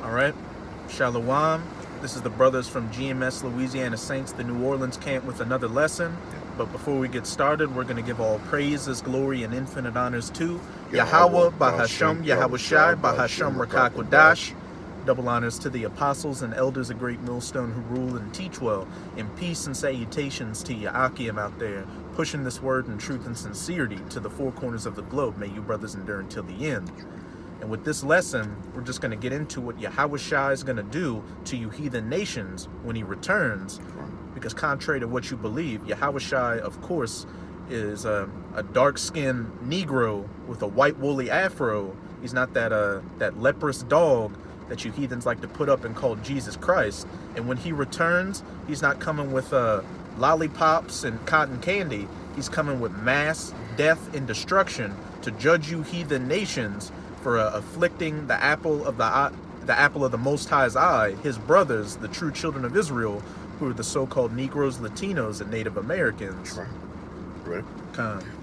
All right. Shalom. This is the brothers from GMS Louisiana Saints, the New Orleans camp, with another lesson. But before we get started, we're going to give all praises, glory, and infinite honors to Yahweh, Bahasham, Yahweh Shai, Bahasham, Rakakwadash. Double honors to the apostles and elders of Great Millstone who rule and teach well. And peace and salutations to Ya'akim out there, pushing this word in truth and sincerity to the four corners of the globe. May you brothers endure until the end. And with this lesson, we're just going to get into what Yahweh Shai is going to do to you heathen nations when he returns. Because contrary to what you believe, Yahweh Shai, of course, is a dark-skinned Negro with a white woolly afro. He's not that leprous dog that you heathens like to put up and call Jesus Christ. And when he returns, he's not coming with lollipops and cotton candy. He's coming with mass death and destruction to judge you heathen nations for afflicting the apple of the Most High's eye, his brothers, the true children of Israel, who are the so-called Negroes, Latinos, and Native Americans. Right.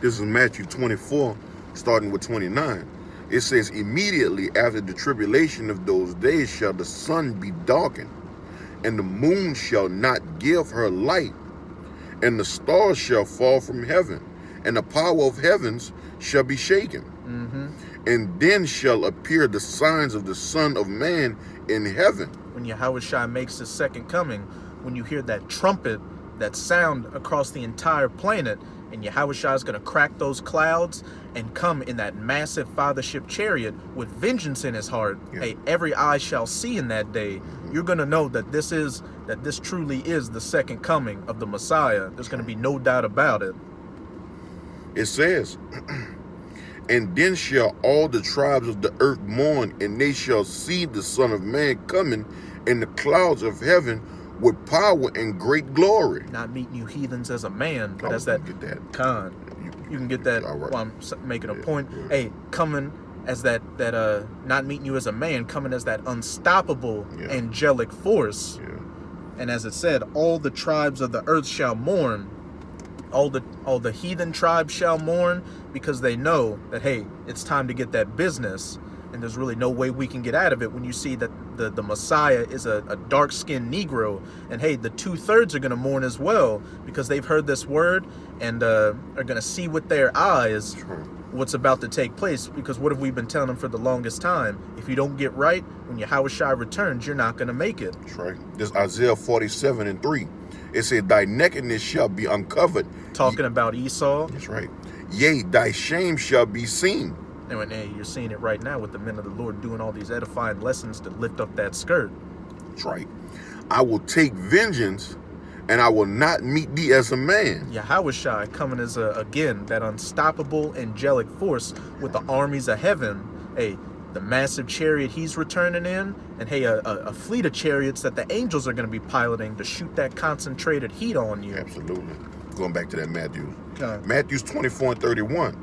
This is Matthew 24, starting with 29. It says, immediately after the tribulation of those days shall the sun be darkened, and the moon shall not give her light, and the stars shall fall from heaven, and the power of heavens shall be shaken. And then shall appear the signs of the Son of Man in heaven. When Yahweh Shai makes his second coming, when you hear that trumpet, that sound across the entire planet, and Yahweh Shai is going to crack those clouds and come in that massive fathership chariot with vengeance in his heart. Hey, every eye shall see in that day. You're going to know that this truly is the second coming of the Messiah. There's going to be no doubt about it. It says, and then shall all the tribes of the earth mourn, and they shall see the Son of Man coming in the clouds of heaven with power and great glory. Not meeting you heathens as a man, but as that. Get that. Khan. You can get that while I'm making a point. Hey, coming as that not meeting you as a man, coming as that unstoppable angelic force. And as it said, all the tribes of the earth shall mourn. All the heathen tribes shall mourn, because they know that, hey, it's time to get that business, and there's really no way we can get out of it when you see that the Messiah is a dark-skinned Negro. And hey, the 2/3 are going to mourn as well, because they've heard this word and are going to see with their eyes what's about to take place. Because what have we been telling them for the longest time? If you don't get right, when Yahweh Shai returns, you're not going to make it. That's right. This Isaiah 47:3. It said, thy nakedness shall be uncovered. Talking about Esau. That's right. Yea, thy shame shall be seen. And hey, you're seeing it right now with the men of the Lord doing all these edifying lessons to lift up that skirt. That's right. I will take vengeance, and I will not meet thee as a man. Yahweh Shai coming as again that unstoppable angelic force with the armies of heaven. Hey, the massive chariot he's returning in, and hey, a fleet of chariots that the angels are going to be piloting to shoot that concentrated heat on you. Absolutely. Going back to that Matthew. Okay. Matthew 24:31.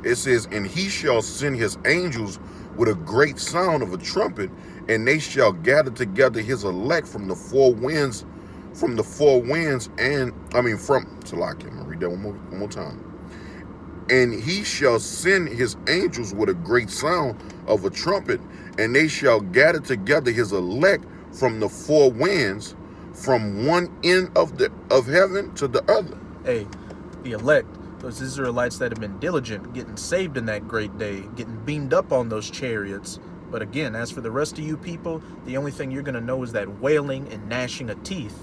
It says, and he shall send his angels with a great sound of a trumpet, and they shall gather together his elect from the four winds, and Salakia, I'm gonna read that one more time. And he shall send his angels with a great sound of a trumpet, and they shall gather together his elect from the four winds, from one end of heaven to the other. Hey, the elect, those Israelites that have been diligent, getting saved in that great day, getting beamed up on those chariots. But again, as for the rest of you people, the only thing you're going to know is that wailing and gnashing of teeth,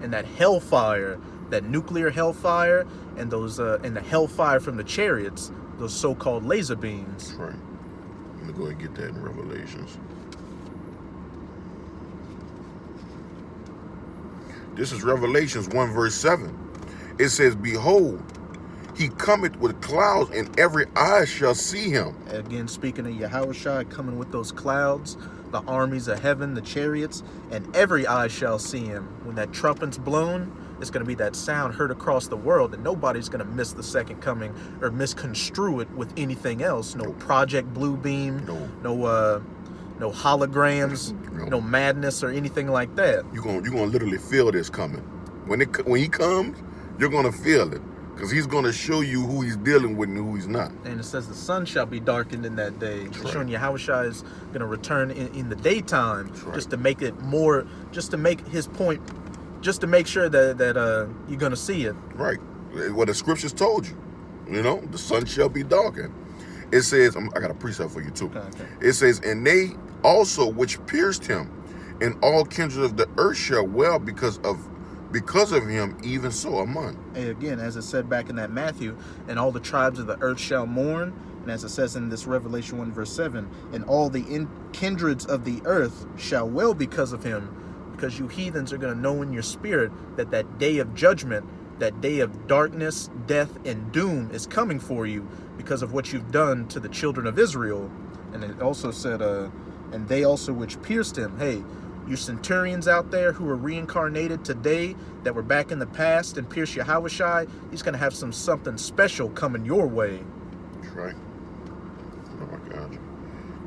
and that hellfire, that nuclear hellfire, and those and the hellfire from the chariots, those so-called laser beams. That's right. I'm going to go ahead and get that in Revelations. This is Revelations 1 verse 7. It says, behold, he cometh with clouds, and every eye shall see him. Again, speaking of Yahweh Shai coming with those clouds, the armies of heaven, the chariots, and every eye shall see him. When that trumpet's blown, it's going to be that sound heard across the world, and nobody's going to miss the second coming or misconstrue it with anything else. No Project Bluebeam, no holograms, no madness or anything like that. You're gonna literally feel this coming. When he comes, you're gonna feel it. Because he's going to show you who he's dealing with and who he's not. And it says the sun shall be darkened in that day. It's right. showing Yahushua is going to return in the daytime, right. just to make it more, just to make his point, just to make sure that you're going to see it. Right. What the scriptures told you. You know, the sun shall be darkened. It says, I got a precept for you too. Okay. It says, and they also which pierced him, and all kindred of the earth shall well because of him, even so among. And again, as it said back in that Matthew, and all the tribes of the earth shall mourn, and as it says in this Revelation 1 verse 7, and all the kindreds of the earth shall well because of him, because you heathens are going to know in your spirit that that day of judgment, that day of darkness, death, and doom is coming for you because of what you've done to the children of Israel. And it also said, and they also which pierced him. Hey, you centurions out there who are reincarnated today that were back in the past and pierced Yahushua, he's going to have something special coming your way. That's right. Oh my God.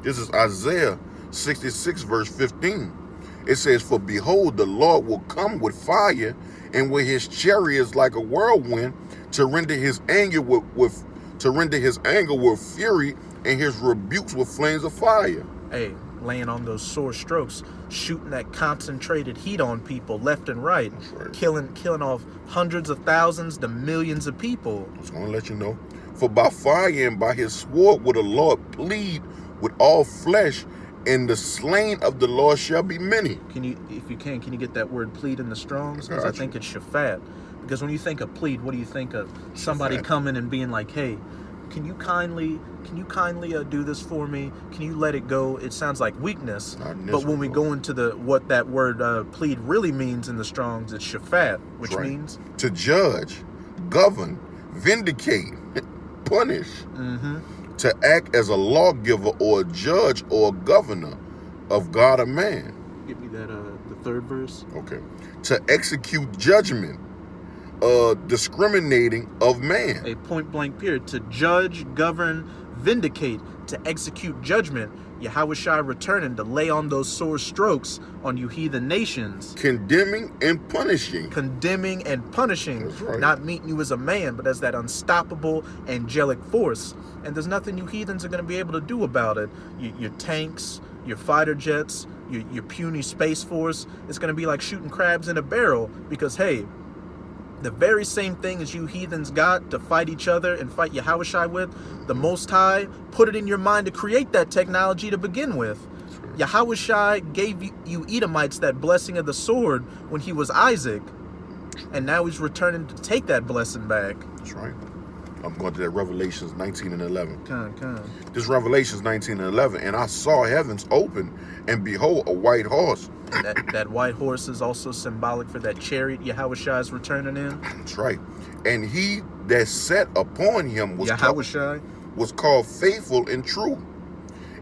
This is Isaiah 66 verse 15. It says, for behold, the Lord will come with fire, and with his chariots like a whirlwind, to render his anger with fury, and his rebukes with flames of fire. Hey, laying on those sore strokes, shooting that concentrated heat on people left and right, right. killing off hundreds of thousands to millions of people. I was going to let you know. For by fire and by his sword will the Lord plead with all flesh, and the slain of the Lord shall be many. Can you get that word plead in the Strong's? Because I think it's shafat. Because when you think of plead, what do you think of? Somebody coming and being like, hey, can you kindly do this for me? Can you let it go? It sounds like weakness. But when we go into what that word plead really means in the Strong's, it's shafat, which means to judge, govern, vindicate, punish, to act as a lawgiver or a judge or a governor of God or man. Give me that the third verse. Okay. To execute judgment, discriminating of man. A point blank period. To judge, govern, vindicate, to execute judgment. Yahushua returning to lay on those sore strokes on you heathen nations. Condemning and punishing. Condemning and punishing. That's right. Not meeting you as a man, but as that unstoppable angelic force. And there's nothing you heathens are going to be able to do about it. Your tanks, your fighter jets, your puny space force, it's going to be like shooting crabs in a barrel. Because, hey, the very same thing as you heathens got to fight each other and fight Yahushua with, the Most High put it in your mind to create that technology to begin with. Yahushua gave you Edomites that blessing of the sword when he was Isaac. And now he's returning to take that blessing back. That's right. I'm going to that Revelations 19 and 11. Come. This Revelations 19 and 11. And I saw heavens open, and behold, a white horse. That white horse is also symbolic for that chariot Yahushua is returning in. That's right. And he that sat upon him was called faithful and true.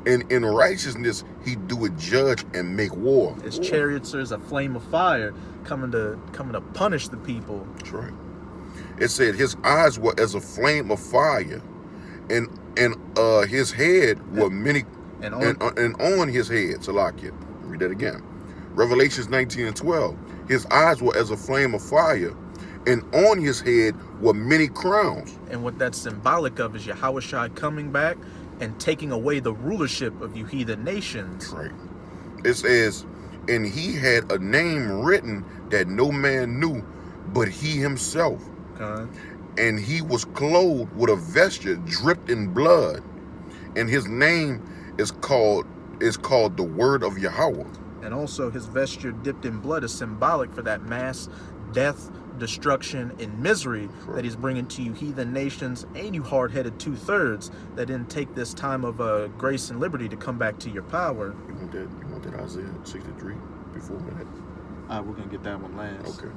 And in righteousness he doeth judge and make war. His chariots is a flame of fire coming to punish the people. That's right. It said his eyes were as a flame of fire, and his head were many, and on his head, Salakia. Read that again. Revelations 19 and 12. His eyes were as a flame of fire, and on his head were many crowns. And what that's symbolic of is Yahushua coming back and taking away the rulership of you heathen nations. Right. It says, and he had a name written that no man knew but he himself. Okay. And he was clothed with a vesture dripped in blood, and his name is called the Word of Yahweh. And also his vesture dipped in blood is symbolic for that mass death, destruction, and misery that he's bringing to you heathen nations and you hard-headed 2/3 that didn't take this time of grace and liberty to come back to your power. You want that Isaiah 63 before that? We're going to get that one last. Okay.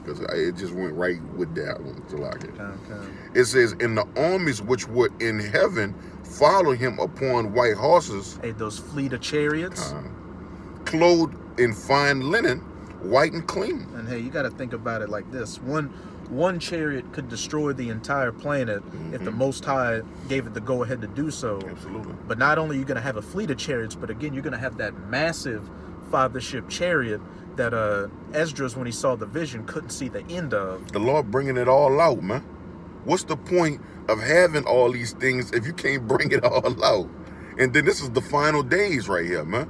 Because it just went right with that one. Okay. It says, and the armies which were in heaven follow him upon white horses. Hey, those fleet of chariots. Clothed in fine linen, white and clean. And hey, you got to think about it like this. One chariot could destroy the entire planet if the Most High gave it the go-ahead to do so. Absolutely. But not only are you going to have a fleet of chariots, but again, you're going to have that massive fathership chariot that Esdras, when he saw the vision, couldn't see the end of. The Lord bringing it all out, man. What's the point of having all these things if you can't bring it all out? And then this is the final days right here, man.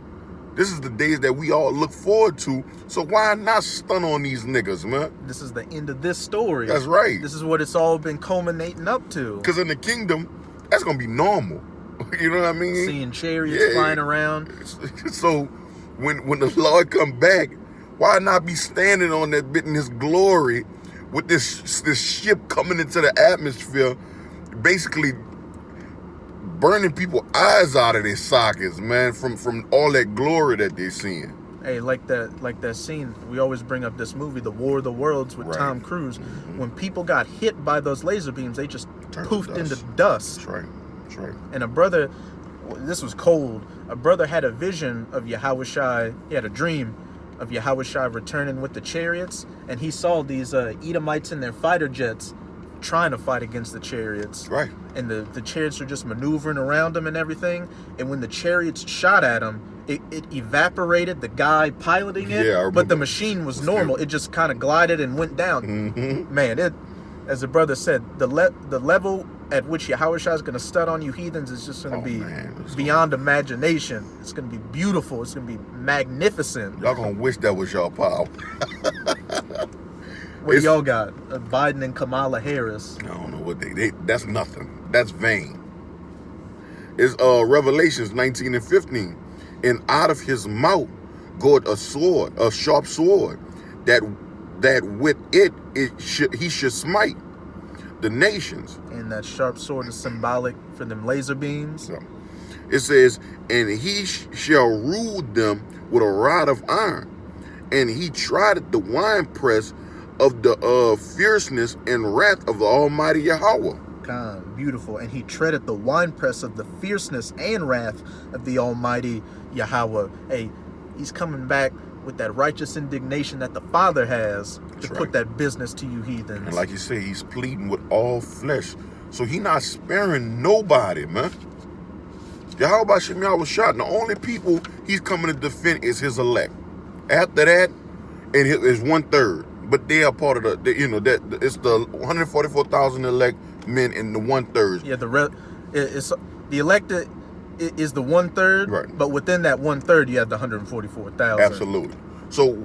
This is the days that we all look forward to. So why not stun on these niggas, man? This is the end of this story. That's right. This is what it's all been culminating up to. Because in the kingdom, that's going to be normal. You know what I mean? Seeing chariots flying around. So when the Lord come back, why not be standing on that bit in his glory with this ship coming into the atmosphere, basically burning people's eyes out of their sockets, man, from all that glory that they're seeing. Hey, like that scene, we always bring up this movie, The War of the Worlds with Tom Cruise. Mm-hmm. When people got hit by those laser beams, they just poofed into dust. That's right. That's right. And a brother, this was cold, a brother had a vision of Yahushua, he had a dream of Yahushua returning with the chariots, and he saw these Edomites in their fighter jets trying to fight against the chariots. Right. And the chariots were just maneuvering around them and everything. And when the chariots shot at him, it evaporated the guy piloting it, but the machine was normal. It just kind of glided and went down. Mm-hmm. Man, it, as the brother said, the level at which Yahushua is going to stud on you heathens is just going to be beyond imagination. It's going to be beautiful. It's going to be magnificent. Y'all going to wish that was y'all power. What y'all got? Biden and Kamala Harris. I don't know what they that's nothing. That's vain. It's Revelations 19 and 15. And out of his mouth goeth a sword, a sharp sword, that with it he should smite the nations. And that sharp sword is symbolic for them laser beams. So, it says, and he shall rule them with a rod of iron, and he tried the winepress of the fierceness and wrath of the Almighty Yahweh. God, beautiful. And he treaded the winepress of the fierceness and wrath of the Almighty Yahweh. Hey, he's coming back with that righteous indignation that the Father has to put that business to you heathens. And like you say, he's pleading with all flesh. So he not sparing nobody, man. Yahweh Shem Yahweh shot. And the only people he's coming to defend is his elect. After that, and it's 1/3. But they are part of that it's the 144,000 elect men and the 1/3. Yeah, it's the elected is the 1/3, right? But within that 1/3, you have the 144,000. Absolutely. So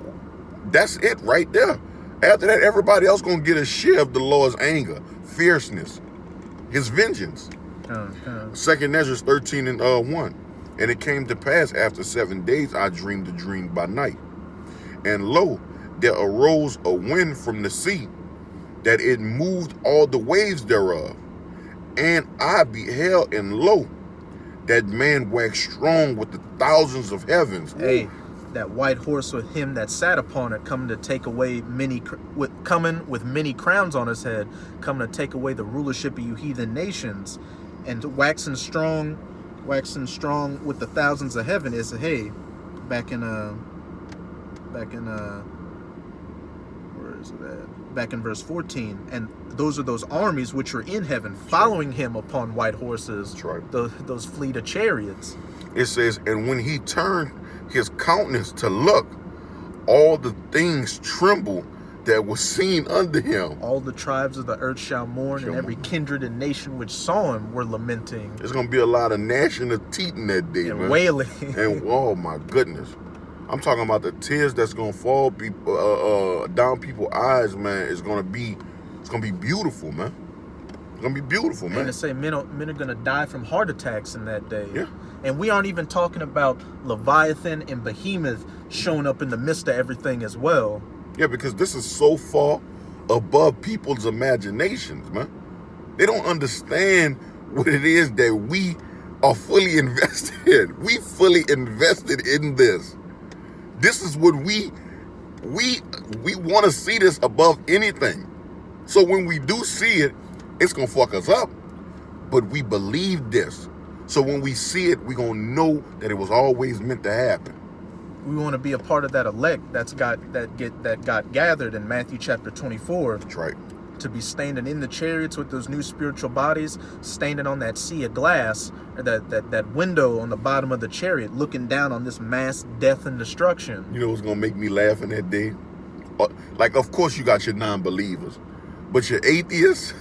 that's it right there. After that, everybody else gonna get a share of the Lord's anger, fierceness, his vengeance. 2nd Ezra 13 and 1. And it came to pass after 7 days, I dreamed a dream by night, and lo, there arose a wind from the sea, that it moved all the waves thereof. And I beheld, and lo, that man waxed strong with the thousands of heavens. Hey, that white horse with him that sat upon it, coming to take away coming with many crowns on his head, coming to take away the rulership of you heathen nations, and waxing strong with the thousands of heaven is back in back in verse 14, and those are those armies which are in heaven following him upon white horses. That's right. Those fleet of chariots. It says, and when he turned his countenance to look, all the things trembled that was seen unto him. All the tribes of the earth shall mourn, and every kindred and nation which saw him were lamenting. There's gonna be a lot of gnashing of teeth in that day, and man. Wailing. And oh my goodness, I'm talking about the tears that's gonna fall down people's eyes, man. It's gonna be beautiful, man. It's gonna be beautiful, man. And to say men are gonna die from heart attacks in that day. Yeah. And we aren't even talking about Leviathan and Behemoth showing up in the midst of everything as well. Yeah, because this is so far above people's imaginations, man. They don't understand what it is that we are fully invested in. We fully invested in this. This is what we want to see this above anything. So when we do see it, it's going to fuck us up. But we believe this. So when we see it, we're going to know that it was always meant to happen. We want to be a part of that elect that got gathered in Matthew chapter 24. That's right. To be standing in the chariots with those new spiritual bodies, standing on that sea of glass, or that window on the bottom of the chariot, looking down on this mass death and destruction. You know what's going to make me laugh in that day? Like, of course you got your non-believers. But your atheists,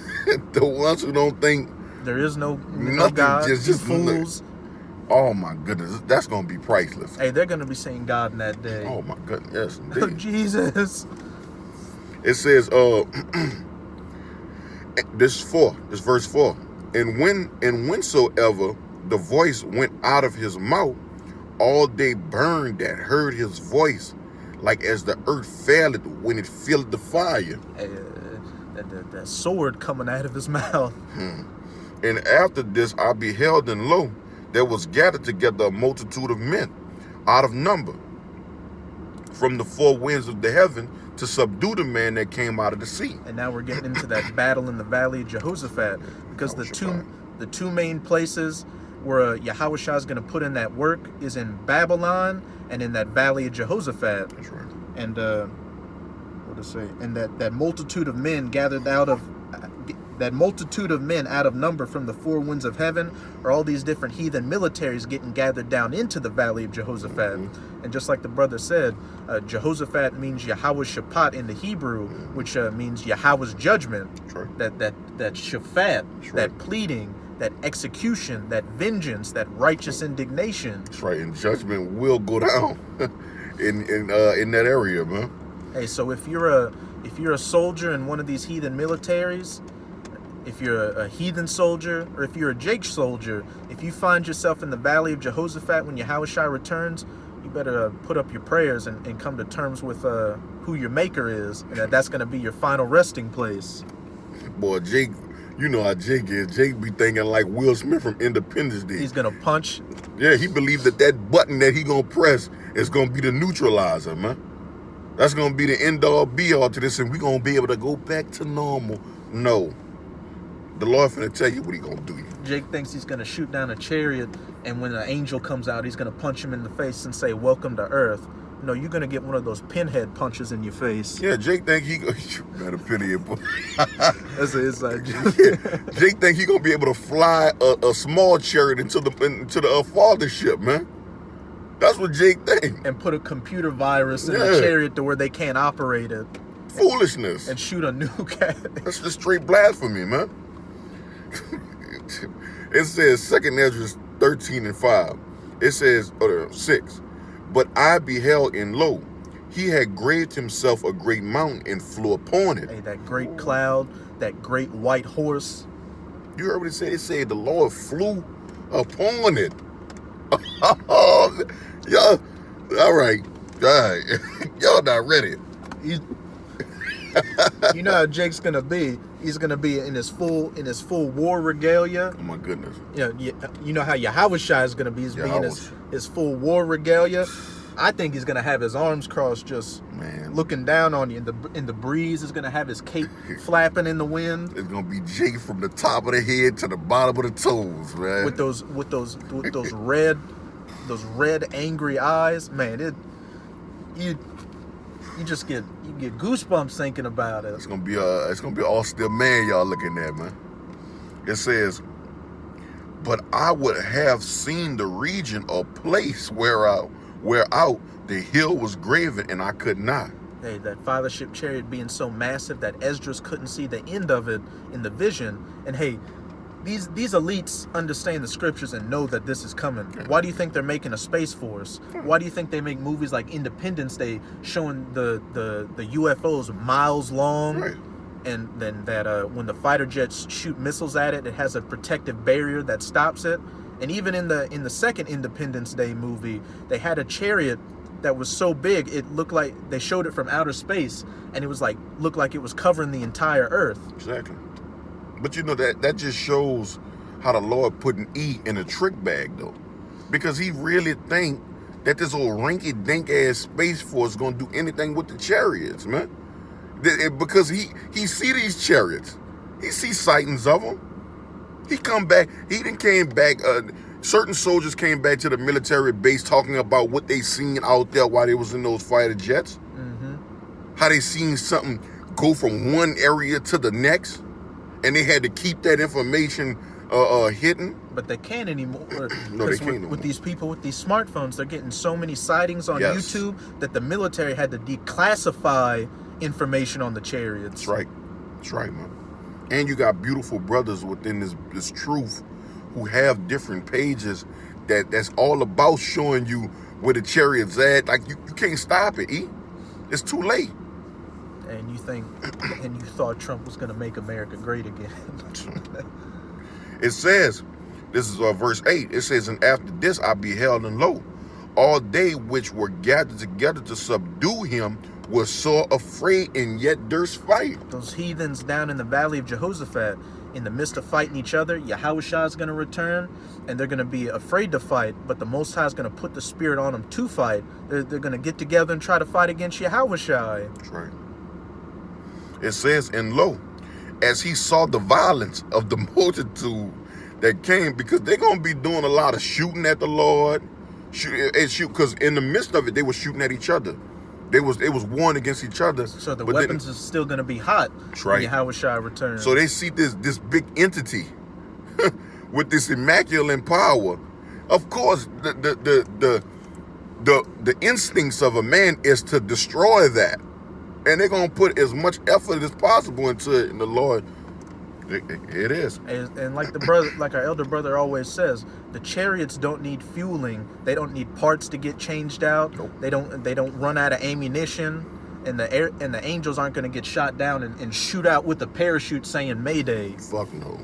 the ones who don't think there is no nothing, God, just fools. Oh my goodness, that's gonna be priceless. Hey, they're gonna be saying God in that day. Oh my goodness, yes, Oh, indeed. Jesus. It says, this verse 4. And whensoever the voice went out of his mouth, all they burned that heard his voice, like as the earth faileth when it filled the fire. That sword coming out of his mouth. And after this I beheld, and lo, there was gathered together a multitude of men out of number from the four winds of the heaven to subdue the man that came out of the sea. And now we're getting into that battle in the valley of Jehoshaphat, because the two main places where Yahushua is going to put in that work is in Babylon and in that valley of Jehoshaphat. That's right. And what to say? And that multitude of men gathered out of that multitude of men out of number from the four winds of heaven are all these different heathen militaries getting gathered down into the valley of Jehoshaphat. And just like the brother said, Jehoshaphat means Yahweh Shaphat in the Hebrew, which means Yahweh's judgment. Right. That Shaphat, that pleading, that execution, that vengeance, that righteous indignation. That's right. And judgment will go down in that area, man. Hey, so if you're a soldier in one of these heathen militaries, if you're a heathen soldier, or if you're a Jake soldier, if you find yourself in the valley of Jehoshaphat when Yahushua returns, you better put up your prayers and come to terms with who your maker is, and that's going to be your final resting place. Boy, Jake, you know how Jake is. Jake be thinking like Will Smith from Independence Day. He's going to punch. Yeah, he believes that button that he going to press is going to be the neutralizer, man. That's going to be the end-all, be-all to this, and we're going to be able to go back to normal. No. The Lord finna tell you what he gonna do. Jake thinks he's gonna shoot down a chariot, and when an angel comes out, he's gonna punch him in the face and say, "Welcome to Earth." No, you're gonna get one of those pinhead punches in your face. Yeah, Jake think he got a pity of That's an inside joke. Jake think he gonna be able to fly a small chariot into the fathership, man. That's what Jake think. And put a computer virus in the chariot to where they can't operate it. Foolishness. And shoot a nuke at it. That's just straight blasphemy, man. It says 2nd Ezra 13:5. It says 6. But I beheld, and lo, he had graved himself a great mountain and flew upon it. Hey, that great cloud, that great white horse. You heard what it said? It said the Lord flew upon it. Y'all, all right. Y'all not ready. You know how Jake's gonna be. He's gonna be in his full war regalia. Oh my goodness. You know how Yahushua is gonna be. He's being his full war regalia. I think he's gonna have his arms crossed, just looking down on you in the breeze. He's gonna have his cape flapping in the wind. It's gonna be Jake from the top of the head to the bottom of the toes, man. With those red angry eyes, man. You get goosebumps thinking about it. It's gonna be all still man y'all looking at, man. It says, but I would have seen the region or place where out the hill was graven, and I could not. Hey, that fathership chariot being so massive that Esdras couldn't see the end of it in the vision. And hey, these elites understand the scriptures and know that this is coming. Why do you think they're making a Space Force? Why do you think they make movies like Independence Day showing the UFOs miles long? Right. And then that when the fighter jets shoot missiles at it, it has a protective barrier that stops it. And even in the second Independence Day movie, they had a chariot that was so big it looked like they showed it from outer space, and it was like looked like it was covering the entire Earth. Exactly. But you know that just shows how the Lord put an E in a trick bag, though, because he really think that this old rinky-dink ass Space Force is gonna do anything with the chariots, man. Because he see these chariots, he see sightings of them. He come back. He then came back. Certain soldiers came back to the military base talking about what they seen out there while they was in those fighter jets. How they seen something go from one area to the next. And they had to keep that information hidden. But they can't anymore. No, they can't anymore. With these people with these smartphones, they're getting so many sightings on YouTube that the military had to declassify information on the chariots. That's right. That's right, man. And you got beautiful brothers within this truth who have different pages that's all about showing you where the chariot's at. Like you can't stop it, E. It's too late. And you thought Trump was going to make America great again. It says, this is verse 8. It says, and after this I beheld, and lo, all they which were gathered together to subdue him were sore afraid, and yet durst fight. Those heathens down in the valley of Jehoshaphat, in the midst of fighting each other, Yahushua is going to return, and they're going to be afraid to fight, but the Most High is going to put the spirit on them to fight. They're going to get together and try to fight against Yahushua. That's right. It says, and lo, as he saw the violence of the multitude that came, because they're going to be doing a lot of shooting at the Lord, because in the midst of it, they were shooting at each other. It was warring against each other. So the weapons is still going to be hot when Yahushua returns. So they see this big entity with this immaculate power. Of course, the instincts of a man is to destroy that, and they're gonna put as much effort as possible into it. And the Lord, it is. And like our elder brother always says, the chariots don't need fueling. They don't need parts to get changed out. Nope. They don't run out of ammunition, and the angels aren't going to get shot down and shoot out with a parachute saying Mayday. Fuck no.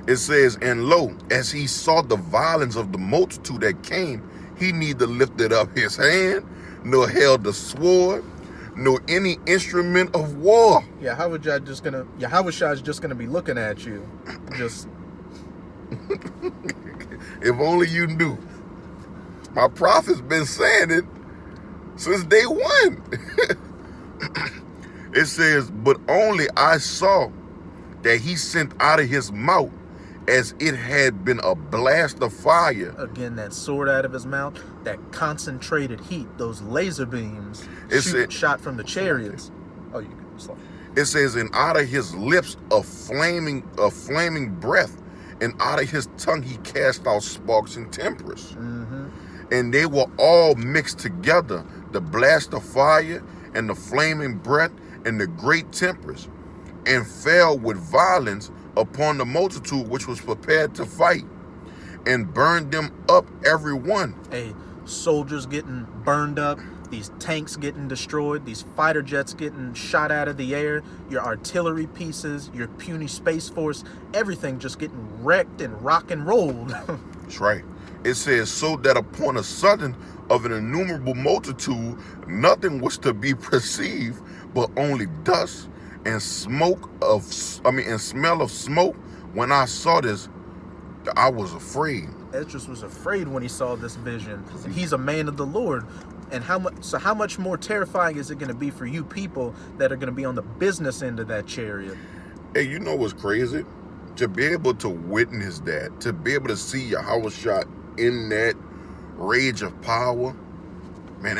It says, and lo, as he saw the violence of the multitude that came, he neither lifted up his hand, nor held the sword, nor any instrument of war. Yahushua is just gonna be looking at you. Just if only you knew. My prophet's been saying it since day one. It says, but only I saw that he sent out of his mouth as it had been a blast of fire. Again, that sword out of his mouth, that concentrated heat, those laser beams shot from the chariots. Oh, you can slow. It says, and out of his lips a flaming breath, and out of his tongue he cast out sparks and tempest. Mm-hmm. And they were all mixed together, the blast of fire and the flaming breath and the great tempest, and fell with violence upon the multitude which was prepared to fight, and burned them up every one. Hey, soldiers getting burned up, these tanks getting destroyed, these fighter jets getting shot out of the air, your artillery pieces, your puny space force, everything just getting wrecked and rock and rolled. That's right. It says, so that upon a sudden of an innumerable multitude, nothing was to be perceived, but only dust and smell of smoke. When I saw this, I was afraid. Esdras was afraid when he saw this vision. And he's a man of the Lord. And how much more terrifying is it going to be for you people that are going to be on the business end of that chariot? Hey, you know what's crazy? To be able to witness that, to be able to see Yahushua in that rage of power, man,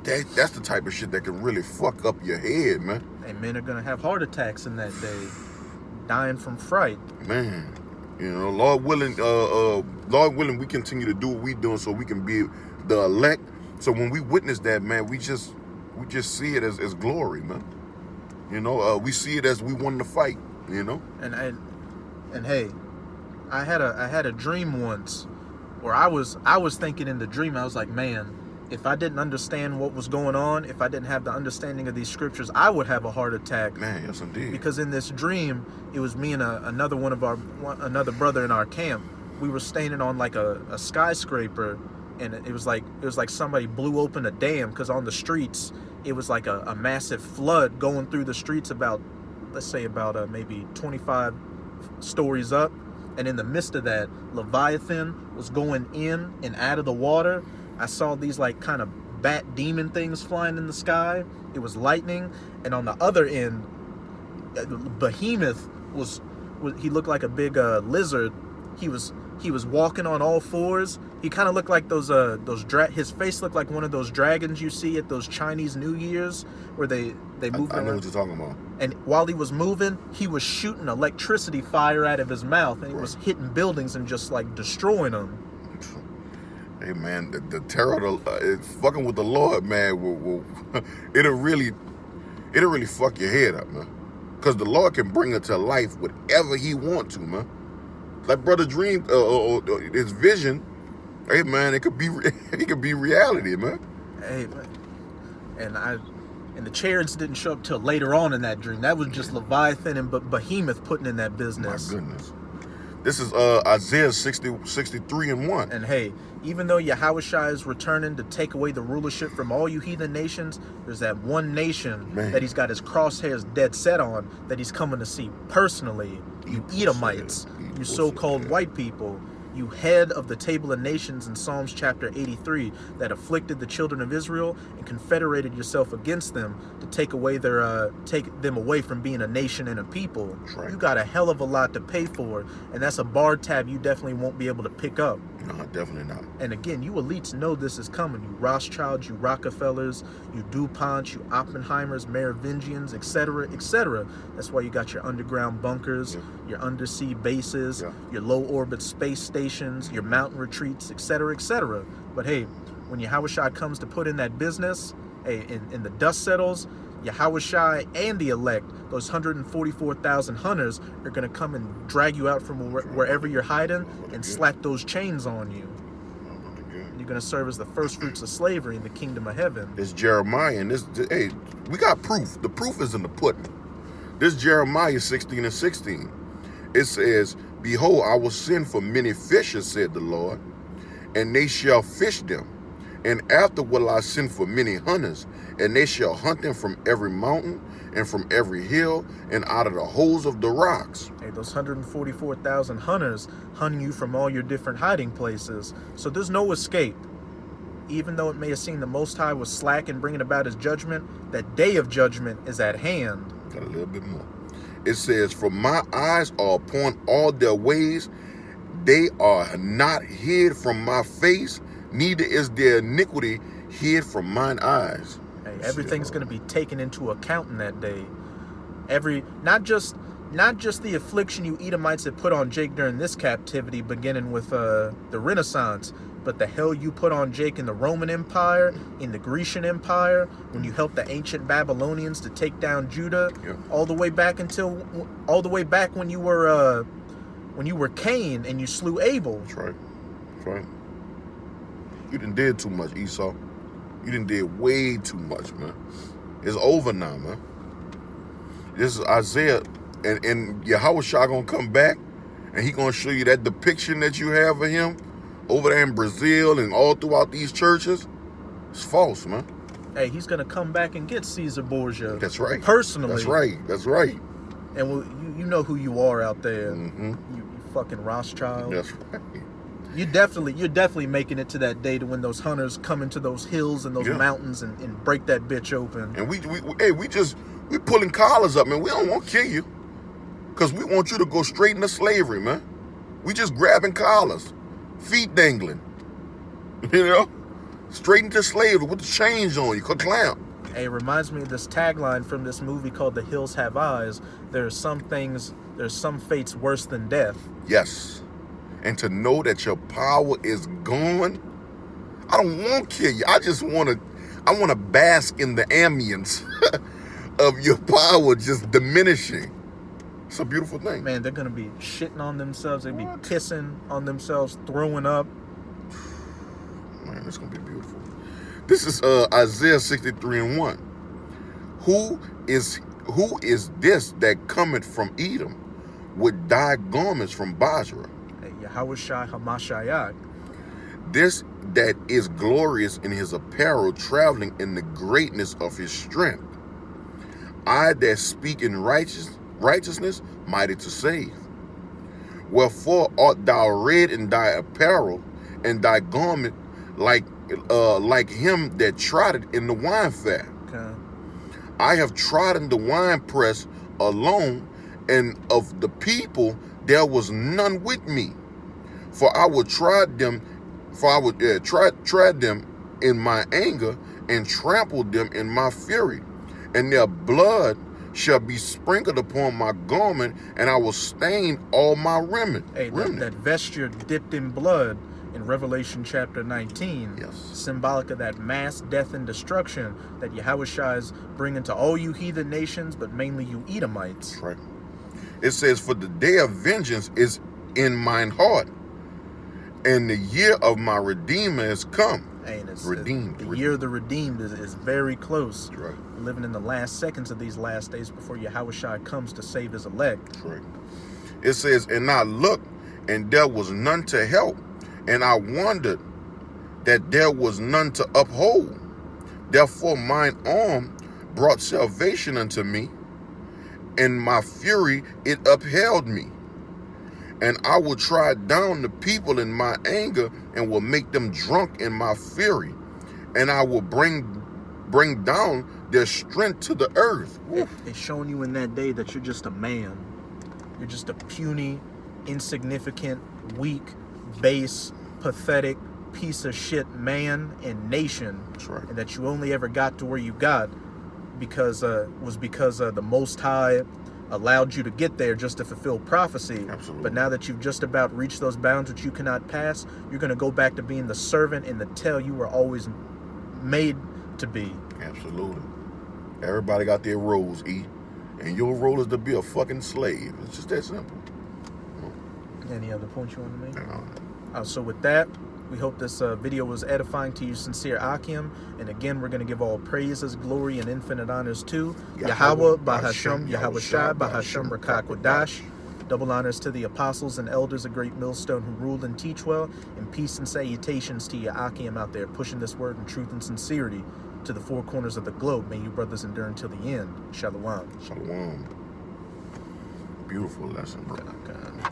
that's the type of shit that can really fuck up your head, man. And men are going to have heart attacks in that day, dying from fright. Man, you know, Lord willing, we continue to do what we doing so we can be the elect. So when we witness that, man, we just see it as glory, man. You know, we see it as we won the fight, you know. And hey, I had a dream once where I was thinking in the dream, I was like, man, if I didn't understand what was going on, if I didn't have the understanding of these scriptures, I would have a heart attack. Man, yes indeed. Because in this dream, it was me and another brother in our camp. We were standing on like a skyscraper, and it was like somebody blew open a dam, because on the streets it was like a massive flood going through the streets about maybe 25 stories up, and in the midst of that, Leviathan was going in and out of the water. I saw these like kind of bat demon things flying in the sky. It was lightning, and on the other end, Behemoth he looked like a big lizard. He was walking on all fours. He kind of looked like his face looked like one of those dragons you see at those Chinese New Year's where they move. I know what you're talking about. And while he was moving, he was shooting electricity fire out of his mouth, and he was hitting buildings and just like destroying them. Hey man, the terror, fucking with the Lord, man, it'll really fuck your head up, man. Because the Lord can bring it to life whatever he wants to, man. Like Brother Dream, his vision, hey, man, it could be reality, man. Hey, man. And the chariots didn't show up till later on in that dream. That was just Leviathan and Behemoth putting in that business. My goodness. This is Isaiah 63:1. And hey, even though Yahushua is returning to take away the rulership from all you heathen nations, there's that one nation that he's got his crosshairs dead set on that he's coming to see personally. You Edomites, you so-called white people, you head of the table of nations in Psalms chapter 83 that afflicted the children of Israel and confederated yourself against them to take them away from being a nation and a people. Right. You got a hell of a lot to pay for, and that's a bar tab you definitely won't be able to pick up. No, definitely not. And again, you elites know this is coming. You Rothschilds, you Rockefellers, you DuPonts, you Oppenheimers, Merovingians, etc., etc. That's why you got your underground bunkers, your undersea bases, your low-orbit space stations, your mountain retreats, etc., etc. But hey, when Yahushua comes to put in that business, hey, in the dust settles, Yahushua and the elect, those 144,000 hunters, are going to come and drag you out from wherever you're hiding and slap those chains on you. You're going to serve as the first fruits of slavery in the kingdom of heaven. This Jeremiah, and hey, we got proof. The proof is in the pudding. This Jeremiah 16:16. It says, "Behold, I will send for many fishers, said the Lord, and they shall fish them. And after will I send for many hunters, and they shall hunt them from every mountain and from every hill and out of the holes of the rocks." Hey, those 144,000 hunters hunting you from all your different hiding places. So there's no escape. Even though it may have seemed the Most High was slack in bringing about his judgment, that day of judgment is at hand. Got a little bit more. It says, "For my eyes are upon all their ways. They are not hid from my face, neither is their iniquity hid from mine eyes." Hey, everything's going to be taken into account in that day. Not just the affliction you Edomites had put on Jake during this captivity, beginning with the Renaissance, but the hell you put on Jake in the Roman Empire, in the Grecian Empire, when you helped the ancient Babylonians to take down Judah, all the way back when you were Cain and you slew Abel. That's right. That's right. You done did too much, Esau. You done did way too much, man. It's over now, man. This is Isaiah, and Yahushua gonna come back, and he gonna show you that depiction that you have of him over there in Brazil and all throughout these churches. It's false, man. Hey, he's gonna come back and get Caesar Borgia. That's right. Personally. That's right. That's right. And you know who you are out there. Mm-hmm. You fucking Rothschild. That's right. You're definitely making it to that day to when those hunters come into those hills and those mountains and break that bitch open. And we pulling collars up, man. We don't want to kill you, because we want you to go straight into slavery, man. We just grabbing collars, feet dangling, straight into slavery with the chains on you, clamp. Hey, it reminds me of this tagline from this movie called The Hills Have Eyes. There's some fates worse than death. Yes. And to know that your power is gone, I don't want to kill you. I want to bask in the ambience of your power just diminishing. It's a beautiful thing. Man, they're going to be shitting on themselves. They'll be pissing on themselves, throwing up. Man, it's going to be beautiful. This is Isaiah 63:1. Who is this that cometh from Edom with dyed garments from Basra? Yahushua Hamashiach. This that is glorious in his apparel, traveling in the greatness of his strength. I that speak in righteousness, mighty to save. Wherefore art thou red in thy apparel, and thy garment like him that trotted in the wine fat. Okay. I have trodden the winepress alone, and of the people there was none with me. For I would tread them in my anger, and trample them in my fury, and their blood shall be sprinkled upon my garment, and I will stain all my remnant. Hey, that vesture dipped in blood in Revelation chapter 19, Yes. symbolic of that mass death and destruction that Yahushua is bringing to all you heathen nations, but mainly you Edomites. That's right. It says, for the day of vengeance is in mine heart, and the year of my Redeemer is come. And it's Redeemed. the year of the redeemed is very close. That's right. Living in the last seconds of these last days before Yahushua comes to save his elect. That's right. It says, and I looked, and there was none to help, and I wondered that there was none to uphold. Therefore mine arm brought salvation unto me, and my fury it upheld me. And I will try down the people in my anger, and will make them drunk in my fury, and I will bring down their strength to the earth. It's showing you in that day that you're just a man. You're just a puny, insignificant, weak, base, pathetic piece of shit man and nation. That's right. And that you only ever got to where you got because the Most High allowed you to get there just to fulfill prophecy. Absolutely. But now that you've just about reached those bounds which you cannot pass, you're going to go back to being the servant and the tail you were always made to be. Absolutely. Everybody got their roles, E. And your role is to be a fucking slave. It's just that simple. Any other points you want to make? No. So with that, we hope this video was edifying to you, sincere Akim. And again, we're going to give all praises, glory, and infinite honors to Yahweh, Bahashem, Yahweh Shai, Bahashem, Rakakwadash. Double honors to the apostles and elders of Great Millstone who ruled and teach well. And peace and salutations to you, Akim, out there pushing this word in truth and sincerity to the four corners of the globe. May you brothers endure until the end. Shalom. Shalom. Beautiful lesson, bro. Okay.